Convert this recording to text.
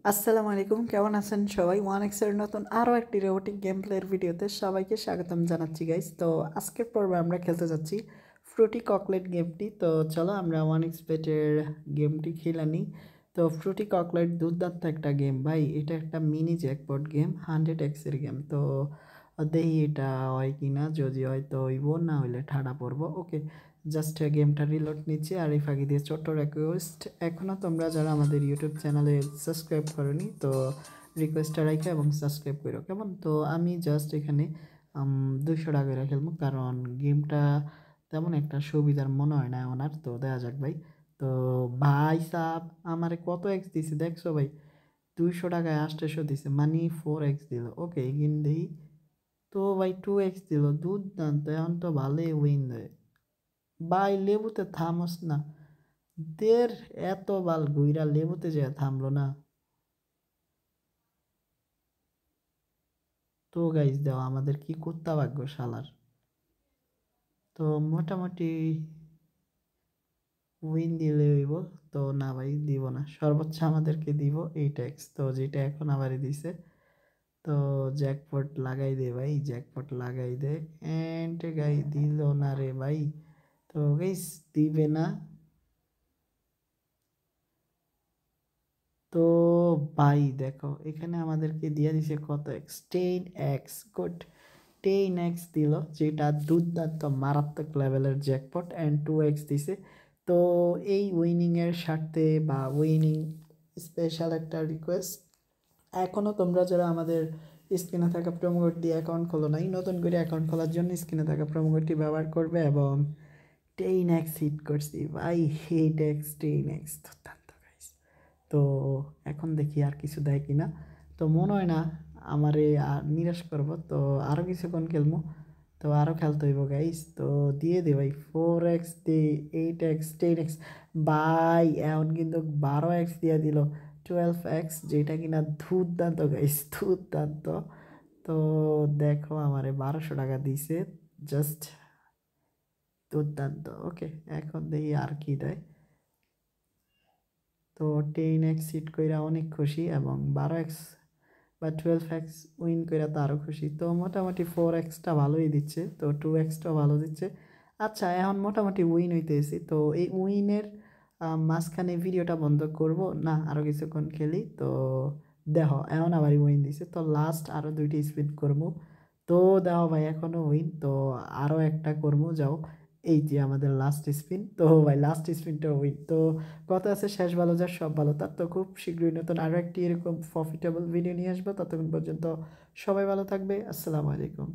আসসালামু আলাইকুম, কেমন আছেন সবাই? ওয়ান এক্সের নতুন আরও একটি রোবোটিক গেম প্লের ভিডিওতে সবাইকে স্বাগতম জানাচ্ছি গাইস। তো আজকের পর্বে আমরা খেলতে যাচ্ছি ফ্রুটি ককলেট গেমটি। তো চলো আমরা ওয়ান এক্স বেটের গেমটি খেলে নিই। তো ফ্রুটি ককলেট দুর্দান্ত একটা গেম ভাই, এটা একটা মিনি জ্যাকপট গেম, 100x-এর গেম। তো দেখি এটা হয় কি না, যদি হয় তো হইব, না হইলে ঠাডা পড়বো। ওকে, জাস্ট গেমটা রিলোড নিচ্ছে। আর এই ফাঁকি দিয়ে ছোট্ট রিকোয়েস্ট, এখনও তোমরা যারা আমাদের ইউটিউব চ্যানেলে সাবস্ক্রাইব করোনি তো রিকোয়েস্টটা রাখো এবং সাবস্ক্রাইব করো, কেমন? তো আমি জাস্ট এখানে 200 টাকা করে খেলবো, কারণ গেমটা তেমন একটা সুবিধার মনে হয় না ওনার। তো দেখা যাক ভাই। তো ভাই সাহ, আমারে কত এক্স দিছে দেখছো ভাই? 200 টাকায় 800 দিছে, মানে 4x দিল। ওকে, এগিন দিই। তো ভাই 2x দিল, দুর্দান্ত। এখন তো ভালোই উইন দেয় ভাই। লেবুতে থামস না দের, এত বাল গুইরা লেবুতে যে থামলো না। তো গাইজ দাও, আমাদের কি কুত্তা ভাগ্য শালার। তো মোটামুটি উইন দিলে হইব। তো না ভাই, দিব না, সর্বোচ্চ আমাদেরকে দিব 8x, তো যেটা এখন আবারই দিছে। তো জ্যাকপট লাগাই দে ভাই, জ্যাকপট লাগাই দে। এন্ড গাই দিল না রে ভাই। তো গাইস দিবে না। তো ভাই দেখো, এখানে আমাদেরকে দিয়ে দিছে কত এক্স, 10x। গুড, 10x দিল, যেটা দুর্দান্ত মারাত্মক লেভেলের জ্যাকপট। অ্যান্ড 2x দিছে। তো এই উইনিংয়ের স্বার্থে বা উইনিং স্পেশাল একটা রিকোয়েস্ট, এখনও তোমরা যারা আমাদের স্ক্রিনে থাকা প্রোমো কোড দিয়ে অ্যাকাউন্ট খোলো নাই, নতুন করে অ্যাকাউন্ট খোলার জন্য স্ক্রিনে থাকা প্রোমো কোডটি ব্যবহার করবে। এবং 10x হিট করছি ভাই, 8x 10x, দুর্দান্ত গাইস। তো এখন দেখি আর কিছু দেয় কিনা। তো মনে হয় না আমারে আর নিরাশ করব। তো আরও কিছুক্ষণ খেলবো, তো আরও খেলতে হইব গাইস। তো দিয়ে দে ভাই, 4x they, 8x 10x। By এখন কিন্তু 12x দিয়ে দিল, 12x, যেটা কিনা দুর্দান্ত গাইস, দুর্দান্ত। তো দেখো আমারে 1200 টাকা দিছে, জাস্ট দুর্দান্ত। ওকে, এখন দেখি আর কি দেয়। তো 10x হিট কইরা অনেক খুশি, এবং 12x বা 12x উইন কইরা তো আরও খুশি। তো মোটামুটি 4xটা ভালোই দিচ্ছে, তো 2xটাও ভালো দিচ্ছে। আচ্ছা, এখন মোটামুটি উইন হইতেছি। তো এই উইনের মাঝখানে ভিডিওটা বন্ধ করব না, আরও কিছুক্ষণ খেলি। তো দেখো এখন আবার উইন দিছে, তো লাস্ট আরও 2টি স্পিন করবো। তো দেখো ভাই এখনও উইন, তো আরও একটা করবো, যাও। এই যে আমাদের লাস্ট স্পিন, তো ভাই লাস্ট স্পিনটা উইন। তো কথা আছে, শেষ ভালো যার সব ভালো তার। তো খুব শীঘ্রই নতুন আরও একটি এরকম প্রফিটেবল ভিডিও নিয়ে আসবো। ততক্ষণ পর্যন্ত সবাই ভালো থাকবে। আসসালামু আলাইকুম।